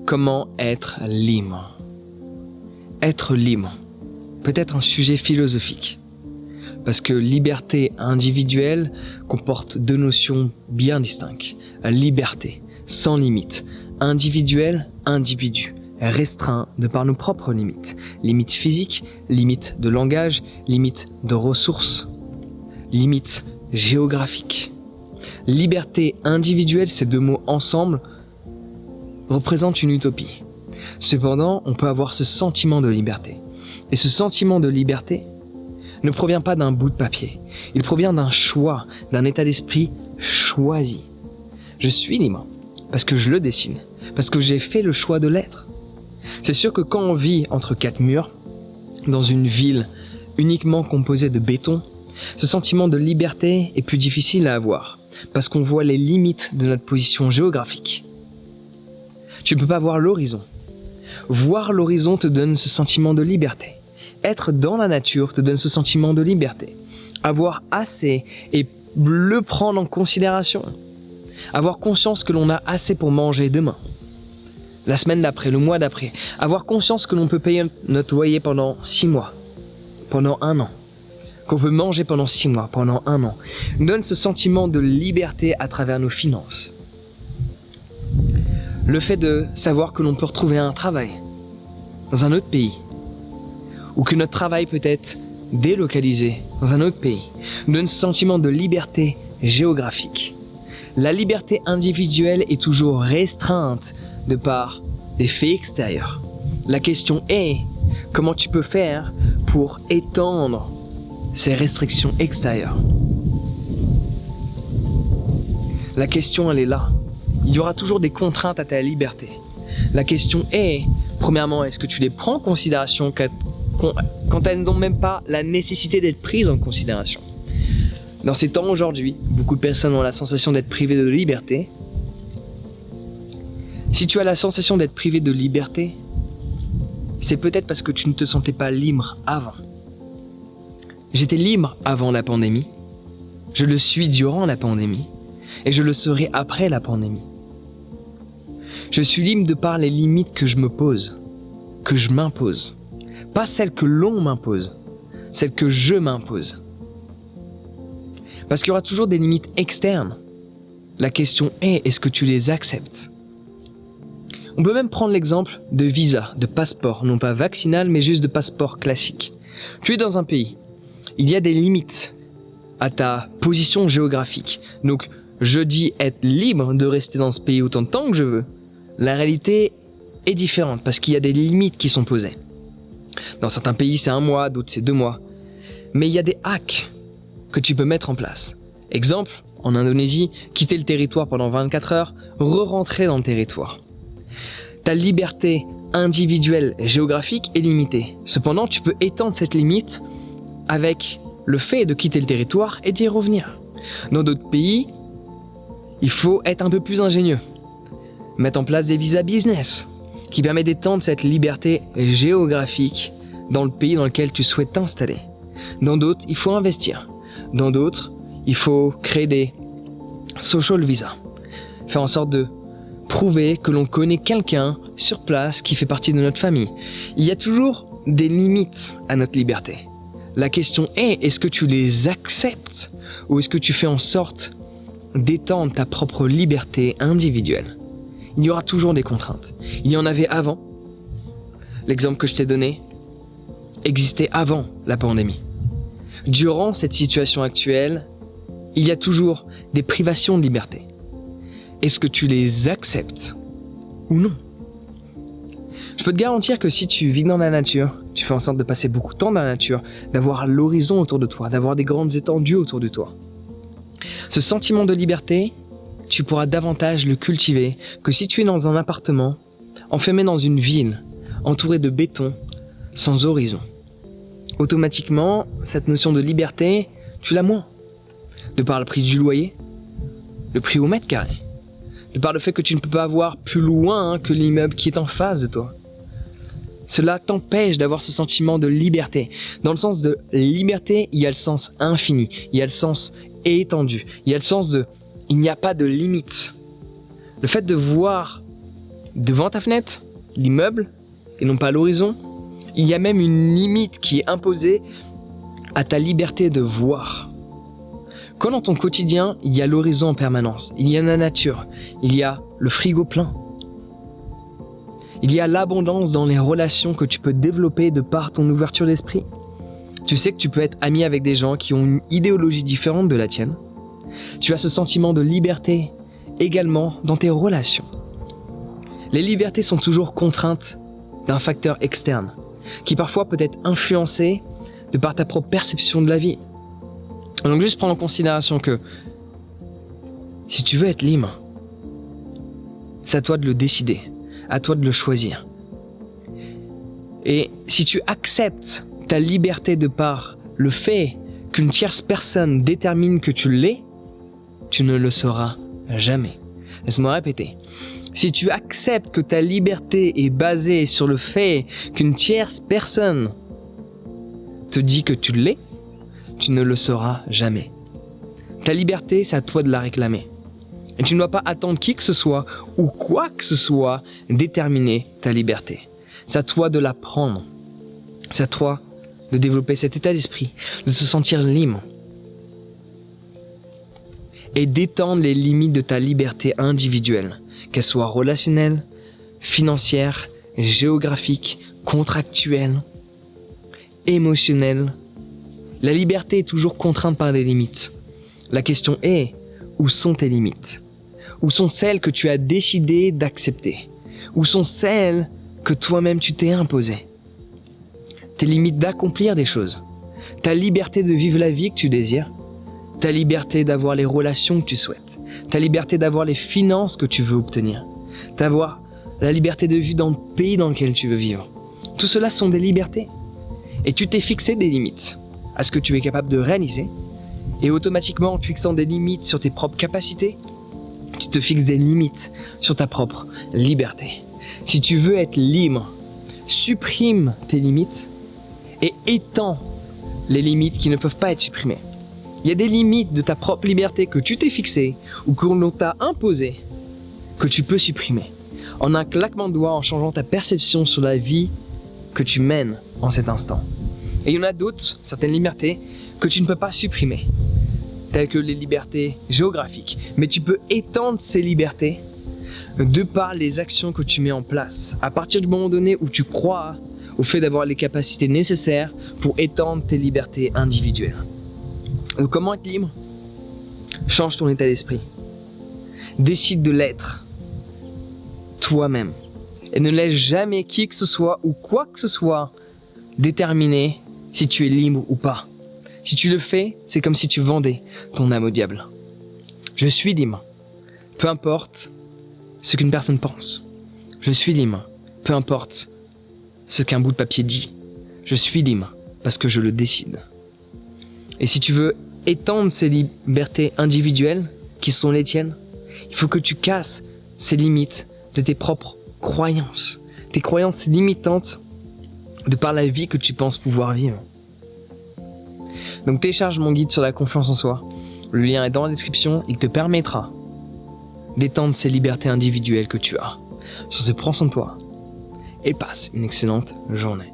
Comment être libre? Être libre peut être un sujet philosophique, parce que liberté individuelle comporte deux notions bien distinctes. Liberté, sans limite. Individuel, individu, restreint de par nos propres limites. Limites physiques, limites de langage, limites de ressources, limites géographiques. Liberté individuelle, ces deux mots ensemble représentent une utopie. Cependant, on peut avoir ce sentiment de liberté. Et ce sentiment de liberté ne provient pas d'un bout de papier. Il provient d'un choix, d'un état d'esprit choisi. Je suis libre parce que je le décide, parce que j'ai fait le choix de l'être. C'est sûr que quand on vit entre quatre murs, dans une ville uniquement composée de béton, ce sentiment de liberté est plus difficile à avoir, parce qu'on voit les limites de notre position géographique. Tu ne peux pas voir l'horizon. Voir l'horizon te donne ce sentiment de liberté. Être dans la nature te donne ce sentiment de liberté. Avoir assez et le prendre en considération. Avoir conscience que l'on a assez pour manger demain. La semaine d'après, le mois d'après. Avoir conscience que l'on peut payer notre loyer pendant 6 mois. Pendant 1 an. Qu'on peut manger pendant 6 mois, pendant 1 an. Nous donne ce sentiment de liberté à travers nos finances. Le fait de savoir que l'on peut retrouver un travail dans un autre pays, ou que notre travail peut être délocalisé dans un autre pays, nous donne ce sentiment de liberté géographique. La liberté individuelle est toujours restreinte de par des faits extérieurs. La question est, comment tu peux faire pour étendre ces restrictions extérieures? La question, elle est là. Il y aura toujours des contraintes à ta liberté. La question est, premièrement, est-ce que tu les prends en considération quand elles n'ont même pas la nécessité d'être prises en considération? Dans ces temps aujourd'hui, beaucoup de personnes ont la sensation d'être privées de liberté. Si tu as la sensation d'être privé de liberté, c'est peut-être parce que tu ne te sentais pas libre avant. J'étais libre avant la pandémie, je le suis durant la pandémie, et je le serai après la pandémie. Je suis libre de par les limites que je me pose, que je m'impose. Pas celles que l'on m'impose, celles que je m'impose. Parce qu'il y aura toujours des limites externes. La question est, est-ce que tu les acceptes? On peut même prendre l'exemple de visa, de passeport, non pas vaccinal, mais juste de passeport classique. Tu es dans un pays, il y a des limites à ta position géographique. Donc, je dis être libre de rester dans ce pays autant de temps que je veux. La réalité est différente parce qu'il y a des limites qui sont posées. Dans certains pays, c'est 1 mois, d'autres, c'est 2 mois. Mais il y a des hacks que tu peux mettre en place. Exemple, en Indonésie, quitter le territoire pendant 24 heures, re-rentrer dans le territoire. Ta liberté individuelle et géographique est limitée. Cependant, tu peux étendre cette limite avec le fait de quitter le territoire et d'y revenir. Dans d'autres pays, il faut être un peu plus ingénieux. Mettre en place des visas business qui permettent d'étendre cette liberté géographique dans le pays dans lequel tu souhaites t'installer. Dans d'autres, il faut investir. Dans d'autres, il faut créer des social visas. Faire en sorte de prouver que l'on connaît quelqu'un sur place qui fait partie de notre famille. Il y a toujours des limites à notre liberté. La question est, est-ce que tu les acceptes ou est-ce que tu fais en sorte d'étendre ta propre liberté individuelle? Il y aura toujours des contraintes. Il y en avait avant. L'exemple que je t'ai donné existait avant la pandémie. Durant cette situation actuelle, il y a toujours des privations de liberté. Est-ce que tu les acceptes ou non? Je peux te garantir que si tu vis dans la nature, tu fais en sorte de passer beaucoup de temps dans la nature, d'avoir l'horizon autour de toi, d'avoir des grandes étendues autour de toi. Ce sentiment de liberté, tu pourras davantage le cultiver que si tu es dans un appartement, enfermé dans une ville, entouré de béton, sans horizon. Automatiquement, cette notion de liberté, tu l'as moins. De par le prix du loyer, le prix au mètre carré, de par le fait que tu ne peux pas voir plus loin que l'immeuble qui est en face de toi. Cela t'empêche d'avoir ce sentiment de liberté. Dans le sens de liberté, il y a le sens infini, il y a le sens étendu, il y a le sens de il n'y a pas de limite. Le fait de voir devant ta fenêtre, l'immeuble, et non pas l'horizon. Il y a même une limite qui est imposée à ta liberté de voir. Quand dans ton quotidien, il y a l'horizon en permanence, il y a la nature, il y a le frigo plein, il y a l'abondance dans les relations que tu peux développer de par ton ouverture d'esprit. Tu sais que tu peux être ami avec des gens qui ont une idéologie différente de la tienne. Tu as ce sentiment de liberté également dans tes relations. Les libertés sont toujours contraintes d'un facteur externe, qui parfois peut être influencé de par ta propre perception de la vie. Donc juste prends en considération que si tu veux être libre, c'est à toi de le décider, à toi de le choisir. Et si tu acceptes ta liberté de par le fait qu'une tierce personne détermine que tu l'es, tu ne le sauras jamais. Laisse-moi répéter. Si tu acceptes que ta liberté est basée sur le fait qu'une tierce personne te dit que tu l'es, tu ne le sauras jamais. Ta liberté, c'est à toi de la réclamer. Et tu ne dois pas attendre qui que ce soit ou quoi que ce soit déterminer ta liberté. C'est à toi de la prendre. C'est à toi de développer cet état d'esprit, de se sentir libre et d'étendre les limites de ta liberté individuelle, qu'elle soit relationnelle, financière, géographique, contractuelle, émotionnelle. La liberté est toujours contrainte par des limites. La question est, où sont tes limites? Où sont celles que tu as décidé d'accepter? Où sont celles que toi-même tu t'es imposées? Tes limites d'accomplir des choses, ta liberté de vivre la vie que tu désires, ta liberté d'avoir les relations que tu souhaites, ta liberté d'avoir les finances que tu veux obtenir, d'avoir la liberté de vivre dans le pays dans lequel tu veux vivre. Tout cela sont des libertés. Et tu t'es fixé des limites à ce que tu es capable de réaliser. Et automatiquement, en te fixant des limites sur tes propres capacités, tu te fixes des limites sur ta propre liberté. Si tu veux être libre, supprime tes limites et étends les limites qui ne peuvent pas être supprimées. Il y a des limites de ta propre liberté que tu t'es fixées ou que l'on t'a imposées que tu peux supprimer en un claquement de doigts, en changeant ta perception sur la vie que tu mènes en cet instant. Et il y en a d'autres, certaines libertés, que tu ne peux pas supprimer, telles que les libertés géographiques. Mais tu peux étendre ces libertés de par les actions que tu mets en place. À partir du moment donné où tu crois au fait d'avoir les capacités nécessaires pour étendre tes libertés individuelles. Donc comment être libre? Change ton état d'esprit. Décide de l'être toi-même. Et ne laisse jamais qui que ce soit ou quoi que ce soit déterminer si tu es libre ou pas. Si tu le fais, c'est comme si tu vendais ton âme au diable. Je suis libre. Peu importe ce qu'une personne pense. Je suis libre. Peu importe ce qu'un bout de papier dit. Je suis libre parce que je le décide. Et si tu veux étendre ces libertés individuelles qui sont les tiennes, il faut que tu casses ces limites de tes propres croyances. Tes croyances limitantes de par la vie que tu penses pouvoir vivre. Donc télécharge mon guide sur la confiance en soi. Le lien est dans la description. Il te permettra d'étendre ces libertés individuelles que tu as. Sur ce, prends soin de toi et passe une excellente journée.